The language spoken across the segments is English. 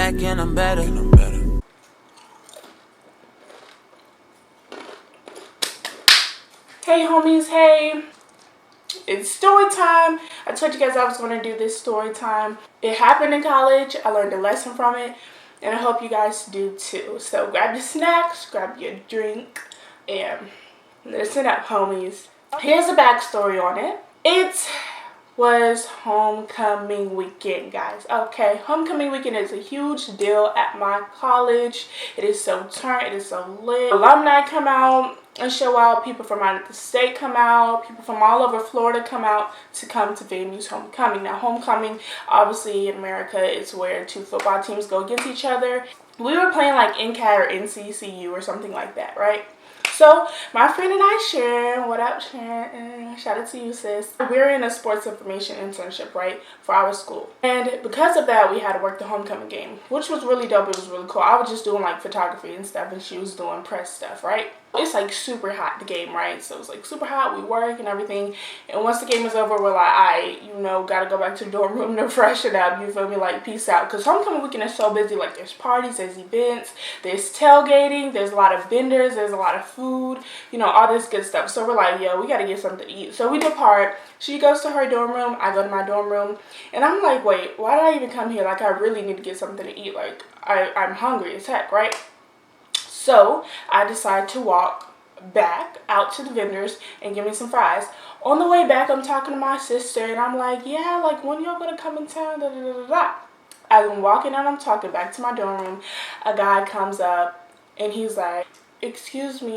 back and I'm better. Hey homies, hey. It's story time. I told you guys I was going to do this story time. It happened in college. I learned a lesson from it. And I hope you guys do too. So grab your snacks, grab your drink, and listen up, homies. Here's a backstory on it. It was homecoming weekend, guys. Okay, homecoming weekend is a huge deal at my college. It is so turned, it is so lit. Alumni come out and show out. People from out of the state come out. People from all over Florida come out to come to FAMU's homecoming. Now, homecoming, obviously in America, is where two football teams go against each other. We were playing like NCAT or NCCU or something like that, right? So my friend and I, Sharon, what up, Sharon? Shout out to you, sis. We're in a sports information internship, right, for our school. And because of that, we had to work the homecoming game, which was really dope. It was really cool. I was just doing like photography and stuff, and she was doing press stuff, right? It's like super hot, the game, right? So it was like super hot. We work and everything. And once the game is over, we're like, gotta go back to the dorm room to freshen up. You feel me? Like, peace out. Because homecoming weekend is so busy. Like, there's parties, there's events, there's tailgating, there's a lot of vendors, there's a lot of food, all this good stuff. So we're like, yo, we gotta get something to eat. So we depart. She goes to her dorm room. I go to my dorm room. And I'm like, wait, why did I even come here? Like, I really need to get something to eat. Like, I'm hungry as heck, right? So I decide to walk back out to the vendors and give me some fries. On the way back, I'm talking to my sister and I'm like, yeah, like, when y'all gonna come in town? Da, da, da, da, da. As I'm walking out, I'm talking back to my dorm room. A guy comes up and he's like, excuse me,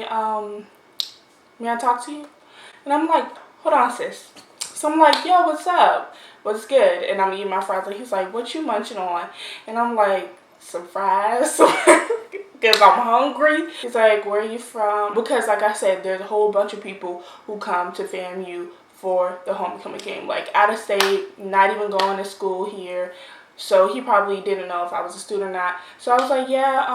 may I talk to you? And I'm like, hold on, sis. So I'm like, yo, what's up? What's good? And I'm eating my fries. And he's like, what you munching on? And I'm like, some fries. Because I'm hungry. He's like, where are you from? Because like I said, there's a whole bunch of people who come to FAMU for the homecoming game. Like, out of state, not even going to school here. So he probably didn't know if I was a student or not. So I was like, yeah,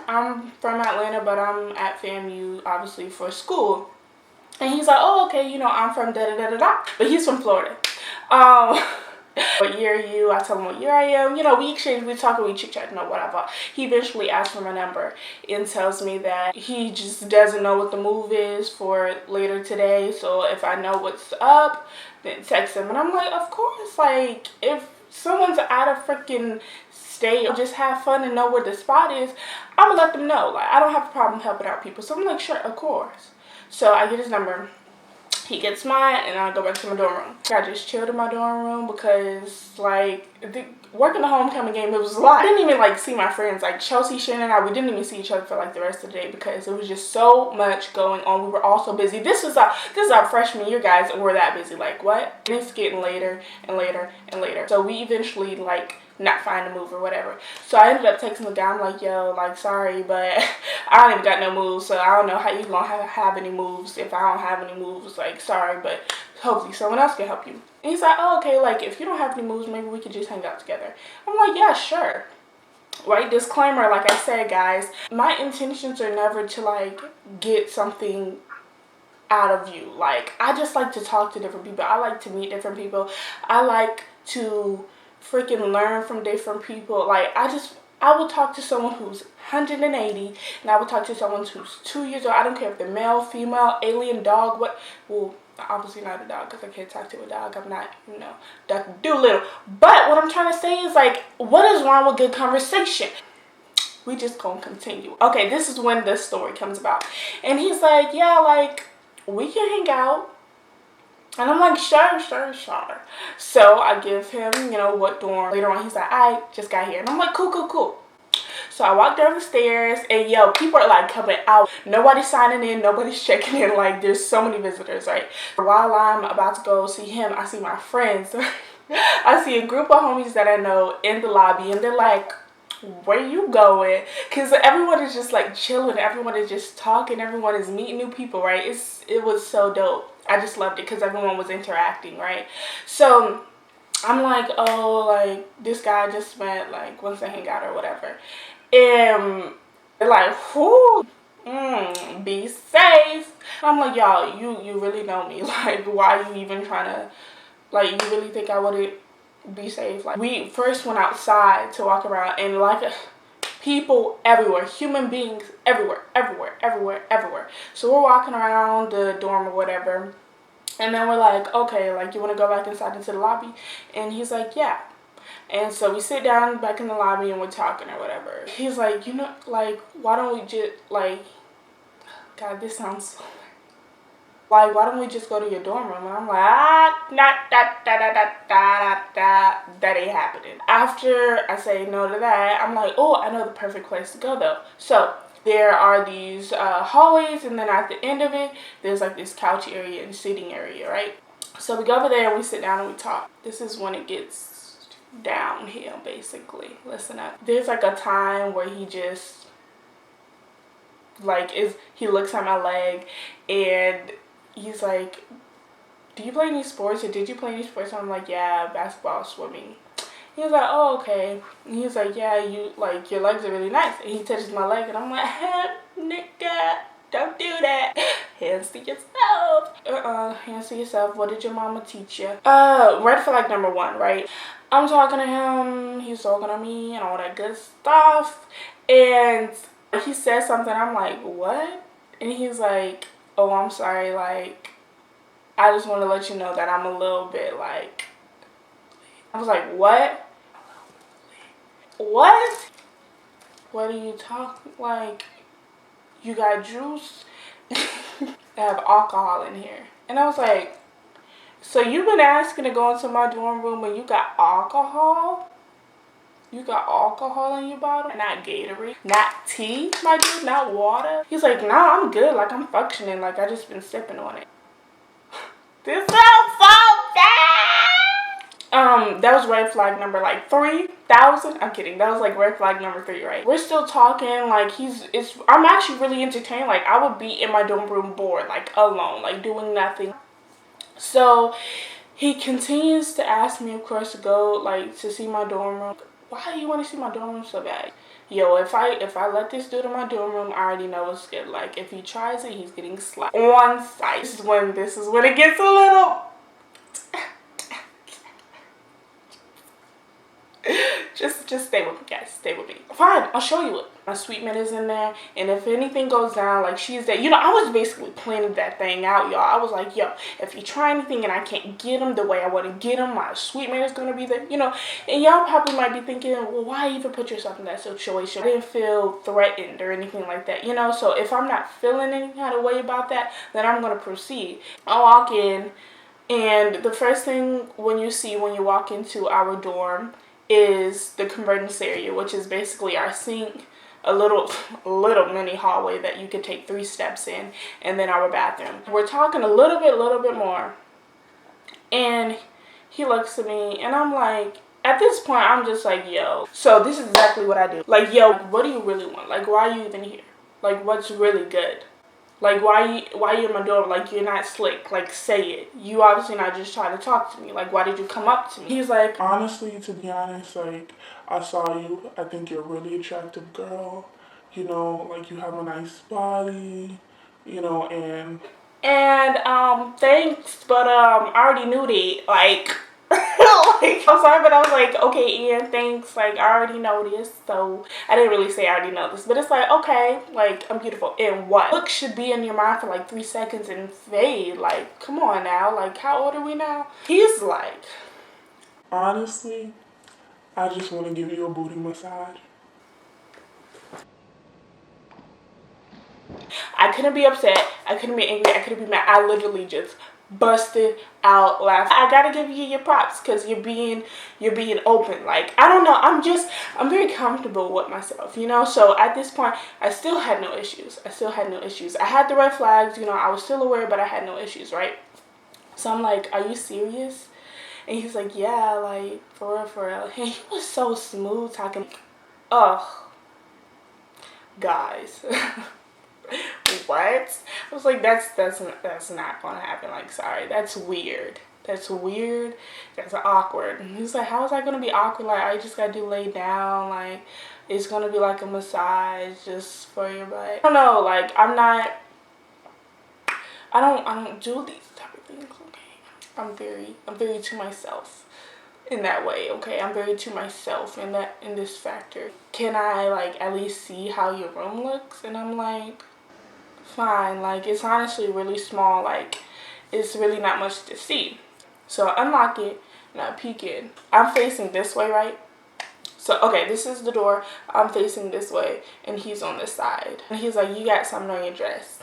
I'm from Atlanta, but I'm at FAMU, obviously, for school. And he's like, oh, okay, I'm from da-da-da-da-da. But he's from Florida. What year are you? I tell him what year I am. We exchange, we talk, we chit-chat, whatever. He eventually asks for my number and tells me that he just doesn't know what the move is for later today. So if I know what's up, then text him. And I'm like, of course, like, if someone's out of freaking state, just have fun and know where the spot is, I'm gonna let them know. Like, I don't have a problem helping out people. So I'm like, sure, of course. So I get his number. He gets mine, and I go back to my dorm room. I just chilled in my dorm room because, like, working the homecoming game, it was a lot. I didn't even, like, see my friends. Like, Chelsea, Shannon, and I, we didn't even see each other for, like, the rest of the day because it was just so much going on. We were all so busy. This is our freshman year, guys, and we're that busy. Like, what? And it's getting later and later and later. So we eventually, like, not find a move or whatever. So I ended up texting the guy. I'm like, yo, like, sorry, but I don't even got no moves, so I don't know how you gonna have any moves if I don't have any moves. Like, sorry, but hopefully someone else can help you. And he's like, oh, okay, like, if you don't have any moves, maybe we could just hang out together. I'm like, yeah, sure. Right, disclaimer, like I said, guys, my intentions are never to, like, get something out of you. Like, I just like to talk to different people. I like to meet different people. I like to freaking learn from different people. Like, I will talk to someone who's 180, and I will talk to someone who's 2 years old. I don't care if they're male, female, alien, dog, what. Well, obviously not a dog because I can't talk to a dog. I'm not, Dr. Doolittle. But what I'm trying to say is, like, what is wrong with good conversation? We just gonna continue. Okay, this is when this story comes about. And he's like, yeah, like, we can hang out. And I'm like, sure. So I give him, what dorm. Later on, he's like, I just got here. And I'm like, cool. So I walk down the stairs, and yo, people are like coming out. Nobody's signing in, nobody's checking in. Like, there's so many visitors, right? While I'm about to go see him, I see my friends. I see a group of homies that I know in the lobby, and they're like, where you going? Because everyone is just like chilling, everyone is just talking, everyone is meeting new people, right? It was so dope. I just loved it because everyone was interacting, right? So I'm like, oh, like, this guy just met, like, wants to hang out or whatever. And they're like, whoo, be safe. I'm like, y'all, you really know me. Like, why are you even trying to, like, you really think I wouldn't be safe. Like, we first went outside to walk around, and like people everywhere, human beings everywhere, everywhere, everywhere, everywhere. So we're walking around the dorm or whatever, and then we're like, okay, like, you want to go back inside into the lobby? And he's like, yeah. And so we sit down back in the lobby and we're talking or whatever. He's like, you know, like, why don't we just, like, God, this sounds so, like, why don't we just go to your dorm room? And I'm like, that ain't happening. After I say no to that, I'm like, oh, I know the perfect place to go though. So there are these hallways, and then at the end of it, there's like this couch area and seating area, right? So we go over there and we sit down and we talk. This is when it gets downhill, basically. Listen up. There's like a time where he just, like, he looks at my leg and he's like, do you play any sports, or did you play any sports? And I'm like, yeah, basketball, swimming. He was like, oh, okay. And he was like, yeah, you, like, your legs are really nice. And he touches my leg and I'm like, hey, nigga, don't do that. Hands to yourself. Hands to yourself. What did your mama teach you? Red flag number 1, right? I'm talking to him, he's talking to me, and all that good stuff. And he says something, I'm like, what? And he's like, oh, I'm sorry, like, I just want to let you know that I'm a little bit, like, I was like, what? What? What are you talking, like, you got juice? I have alcohol in here. And I was like, so you've been asking to go into my dorm room and you got alcohol? You got alcohol in your bottle? Not Gatorade, not tea, my dude, not water. He's like, nah, I'm good, like, I'm functioning, like, I just been sipping on it. This sounds so bad. That was red flag number like 3,000. I'm kidding. That was like red flag number 3, right? We're still talking. Like, I'm actually really entertained. Like, I would be in my dorm room bored, like, alone, like, doing nothing. So he continues to ask me, of course, to go, like, to see my dorm room. Why do you want to see my dorm room so bad? Yo, if I let this dude in my dorm room, I already know it's good. Like, if he tries it, he's getting slapped on site. This is when it gets a little. Just stay with me, guys. Stay with me. Fine, I'll show you it. My sweet mint is in there, and if anything goes down, like, she's there. You know, I was basically planning that thing out, y'all. I was like, yo, if you try anything and I can't get him the way I want to get him, my sweet mint is gonna be there, you know. And y'all probably might be thinking, well, why even put yourself in that situation? I didn't feel threatened or anything like that, you know. So if I'm not feeling any kind of way about that, then I'm gonna proceed. I walk in, and the first thing when you walk into our dorm is the convergence area, which is basically our sink, a little mini hallway that you could take 3 steps in, and then our bathroom. We're talking a little bit more, and he looks at me, and I'm like, at this point, I'm just like, yo. So this is exactly what I do. Like, yo, what do you really want? Like, why are you even here? Like, what's really good? Like, why you in my door? Like, you're not slick. Like, say it. You obviously not just trying to talk to me. Like, why did you come up to me? He's like, honestly, to be honest, like, I saw you. I think you're a really attractive girl. You know, like, you have a nice body. You know, and thanks, but I already knew that. Like, like, I'm sorry, but I was like, okay, Ian, thanks. Like, I already know this. So I didn't really say I already know this, but it's like, okay, like, I'm beautiful. And what? Look should be in your mind for like 3 seconds and fade. Like, come on now. Like, how old are we now? He's like, honestly, I just want to give you a booty massage. I couldn't be upset. I couldn't be angry. I couldn't be mad. I literally just busted out laughing. I gotta give you your props because you're being open. Like, I don't know. I'm very comfortable with myself, you know. So at this point, I still had no issues. I had the red flags, you know. I was still aware, but I had no issues, right? So I'm like, are you serious? And he's like, yeah, like, for real. And he was so smooth talking. Ugh, guys. What? I was like, that's not gonna happen. Like, sorry, that's weird. That's awkward. And he's like, how is that gonna be awkward? Like, I just gotta do lay down. Like, it's gonna be like a massage just for your butt. I don't know. Like, I don't do these type of things. Okay, I'm very to myself. in that way, okay? I'm very to myself in this factor. Can I like at least see how your room looks? And I'm like, fine. Like, it's honestly really small. Like, it's really not much to see. So I unlock it and I peek in. I'm facing this way, right? So, okay, this is the door. I'm facing this way, and he's on this side. And he's like, you got something on your dress.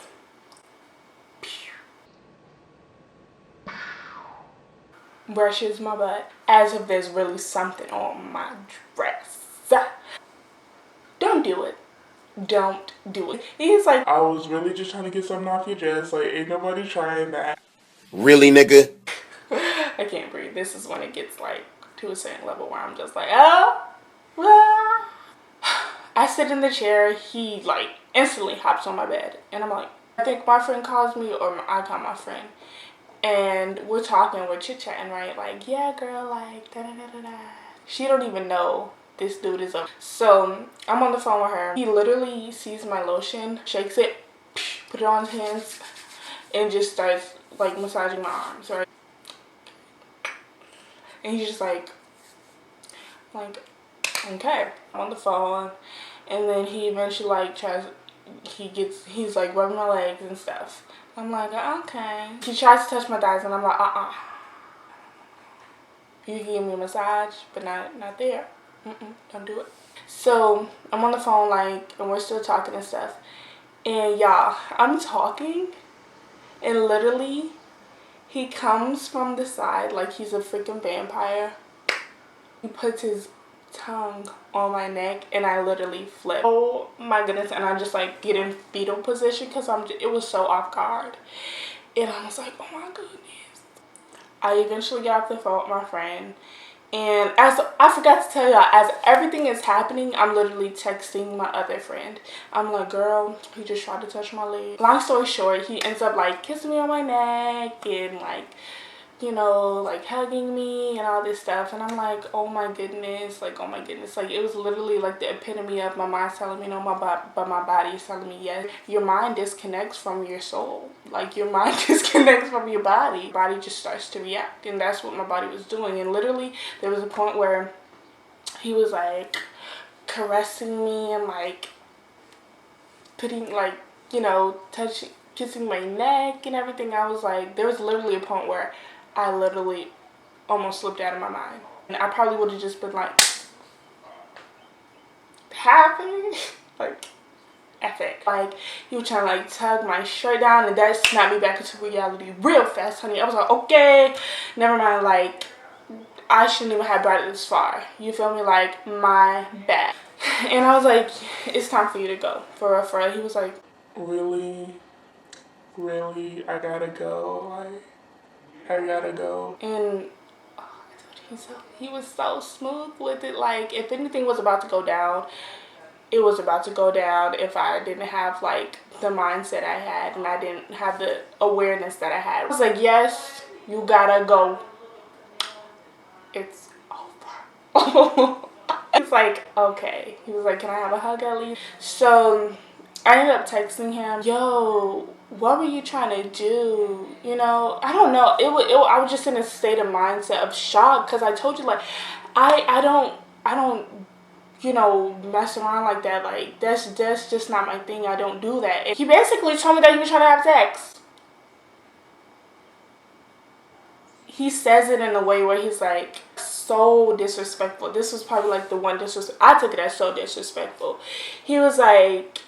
Brushes my butt as if there's really something on my dress. Don't do it. Don't do it. He's like, I was really just trying to get something off your dress. Like, ain't nobody trying that. Really, nigga? I can't breathe. This is when it gets like to a certain level where I'm just like, oh. I sit in the chair. He like instantly hops on my bed, and I'm like, I think my friend calls me or I call my friend, and we're talking, we're chit chatting, right? Like, yeah, girl, like da da da da da. She don't even know this dude is up. So I'm on the phone with her. He literally sees my lotion, shakes it, put it on his hands, and just starts like massaging my arms, right? And he's just like, okay. I'm on the phone, and then he eventually like he's like rubbing my legs and stuff. I'm like, okay. He tries to touch my thighs, and I'm like, you can give me a massage, but not there. Don't do it. So I'm on the phone, like, and we're still talking and stuff. And y'all, I'm talking, and literally, he comes from the side like he's a freaking vampire. He puts his tongue on my neck, and I literally flip. Oh my goodness. And I just like get in fetal position because it was so off guard, and I was like, oh my goodness. I eventually got off the phone with my friend, and as I forgot to tell y'all, as everything is happening, I'm literally texting my other friend. I'm like, girl, he just tried to touch my leg. Long story short, he ends up like kissing me on my neck and like, you know, like hugging me and all this stuff. And I'm like, oh my goodness, like, oh my goodness. Like, it was literally like the epitome of my mind telling me no, but my body is telling me yes. Your mind disconnects from your soul. Like, your mind disconnects from your body. Your body just starts to react. And that's what my body was doing. And literally, there was a point where he was like caressing me and like putting like, you know, kissing my neck and everything. I was like, there was literally a point where I literally almost slipped out of my mind. And I probably would have just been like, happy? Like, epic. Like, he was trying to like tug my shirt down, and that snapped me back into reality real fast, honey. I was like, okay, never mind. Like, I shouldn't even have brought it this far. You feel me? Like, my bad. And I was like, it's time for you to go. For real, for real. He was like, really? Really? I gotta go? Like, I gotta go. And he was so smooth with it. Like, if anything was about to go down, it was about to go down if I didn't have like the mindset I had and I didn't have the awareness that I had. I was like, yes, you gotta go. It's over. He's like, okay. He was like, can I have a hug at least? So I ended up texting him, yo, what were you trying to do? You know, I don't know. I was just in a state of mindset of shock because I told you, like, I don't, you know, mess around like that. Like, that's just not my thing. I don't do that. And he basically told me that he was trying to have sex. He says it in a way where he's like, so disrespectful. This was probably like the one disrespect. I took it as so disrespectful. He was like,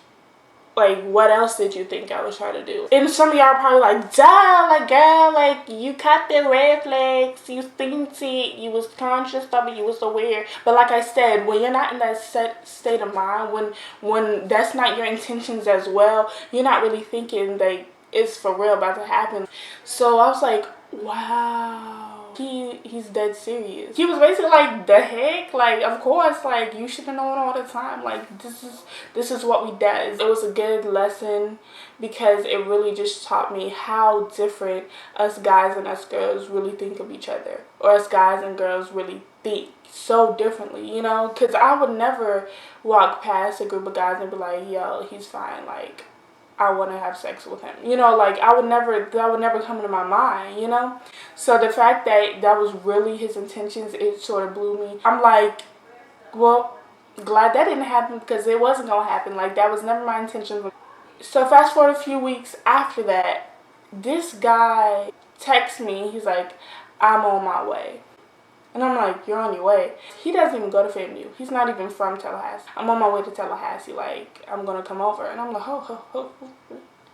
what else did you think I was trying to do? And some of y'all are probably like, duh, like, girl, like, you caught the red flags, you seen it, you was conscious of it, you was aware. But like I said, when you're not in that state of mind, when that's not your intentions as well, you're not really thinking that it's for real about to happen. So I was like, wow. He's dead serious. He was basically like, the heck? Like, of course, like, you should have known all the time. Like, this is what we does. It was a good lesson because it really just taught me how different us guys and us girls really think of each other. Or us guys and girls really think so differently, you know? Because I would never walk past a group of guys and be like, yo, he's fine. Like, I want to have sex with him. You know, like that would never come into my mind, you know? So the fact that that was really his intentions, it sort of blew me. I'm like, well, glad that didn't happen because it wasn't going to happen. Like, that was never my intention. So fast forward a few weeks after that, this guy texts me. He's like, I'm on my way. And I'm like, you're on your way? He doesn't even go to FAMU. He's not even from Tallahassee. I'm on my way to Tallahassee. Like, I'm going to come over. And I'm like,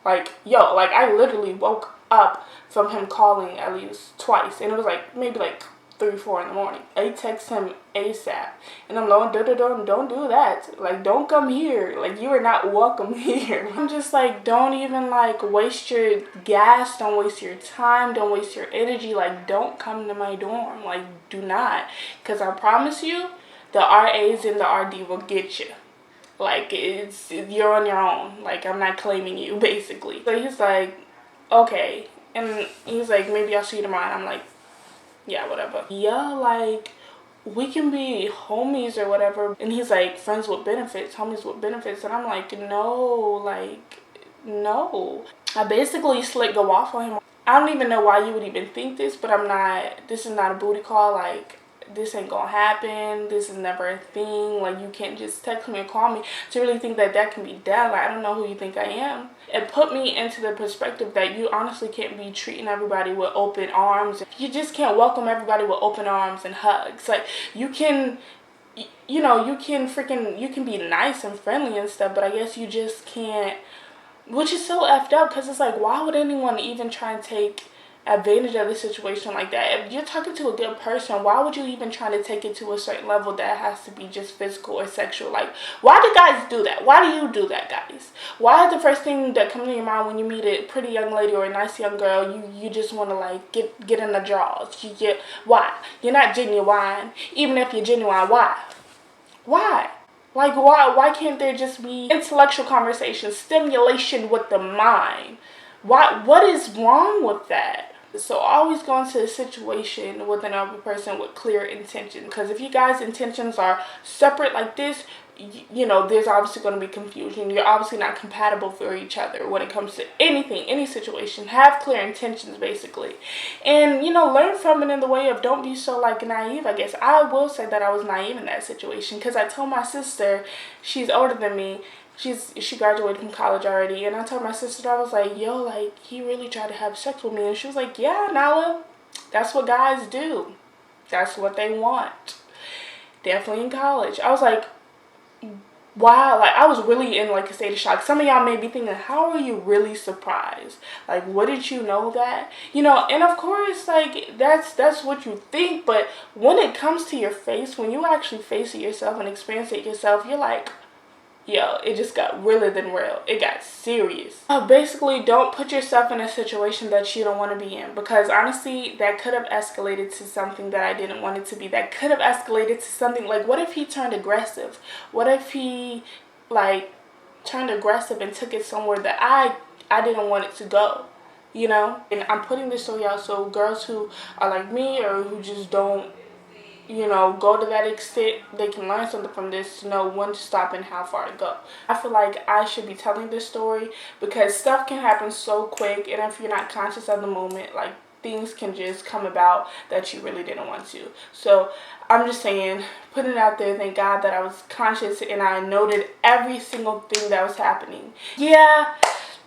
like, yo, like, I literally woke up from him calling at least twice. And it was like, maybe like 3, 4 in the morning. I text him ASAP. And I'm like, don't do that. Like, don't come here. Like, you are not welcome here. I'm just like, don't even, like, waste your gas. Don't waste your time. Don't waste your energy. Like, don't come to my dorm. Like, do not. Because I promise you, the RAs and the RD will get you. Like, you're on your own. Like, I'm not claiming you, basically. So he's like, okay. And he's like, maybe I'll see you tomorrow. And I'm like, yeah, whatever. Yeah, like, we can be homies or whatever. And he's like, friends with benefits, homies with benefits. And I'm like, no, like, no. I basically slicked the waffle on him. I don't even know why you would even think this, but this is not a booty call. Like, this ain't gonna happen. This is never a thing. Like, you can't just text me or call me to really think that that can be done. Like, I don't know who you think I am. It put me into the perspective that you honestly can't be treating everybody with open arms. You just can't welcome everybody with open arms and hugs. Like, you can, you know, you can be nice and friendly and stuff, but I guess you just can't, which is so effed up because it's like, why would anyone even try and take advantage of the situation like that? If you're talking to a good person, why would you even try to take it to a certain level that has to be just physical or sexual? Like, why do guys do that? Why do you do that, guys? Why is the first thing that comes to your mind when you meet a pretty young lady or a nice young girl, you just want to, like, get in the draws? Why? You're not genuine. Even if you're genuine, why? Like, why can't there just be intellectual conversation, stimulation with the mind? What is wrong with that? So always go into a situation with another person with clear intention. Because if you guys' intentions are separate like this, you know, there's obviously going to be confusion. You're obviously not compatible for each other when it comes to anything, any situation. Have clear intentions, basically. And, you know, learn from it in the way of don't be so, like, naive, I guess. I will say that I was naive in that situation. Because I told my sister, she's older than me, she graduated from college already, and I told my sister, I was like, yo, like, he really tried to have sex with me. And she was like, yeah, Nala, that's what guys do. That's what they want. Definitely in college. I was like, wow, like, I was really in, like, a state of shock. Some of y'all may be thinking, how are you really surprised? Like, what did you know that? You know, and of course, like, that's what you think, but when it comes to your face, when you actually face it yourself and experience it yourself, you're like, yo, it just got realer than real. It got serious. Basically, don't put yourself in a situation that you don't want to be in, because honestly, that could have escalated to something that I didn't want it to be. That could have escalated to something like, what if he turned aggressive? What if he, like, turned aggressive and took it somewhere that I didn't want it to go? You know? And I'm putting this story out so girls who are like me or who just don't, you know, go to that extent, they can learn something from this to know when to stop and how far to go. I feel like I should be telling this story because stuff can happen so quick, and if you're not conscious of the moment, like, things can just come about that you really didn't want to. So I'm just saying, putting it out there, thank God that I was conscious and I noted every single thing that was happening. Yeah.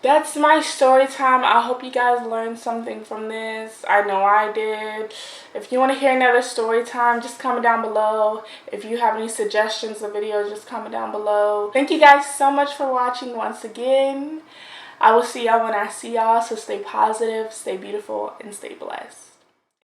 That's my story time. I hope you guys learned something from this. I know I did. If you want to hear another story time, just comment down below. If you have any suggestions of videos, just comment down below. Thank you guys so much for watching once again. I will see y'all when I see y'all. So stay positive, stay beautiful, and stay blessed.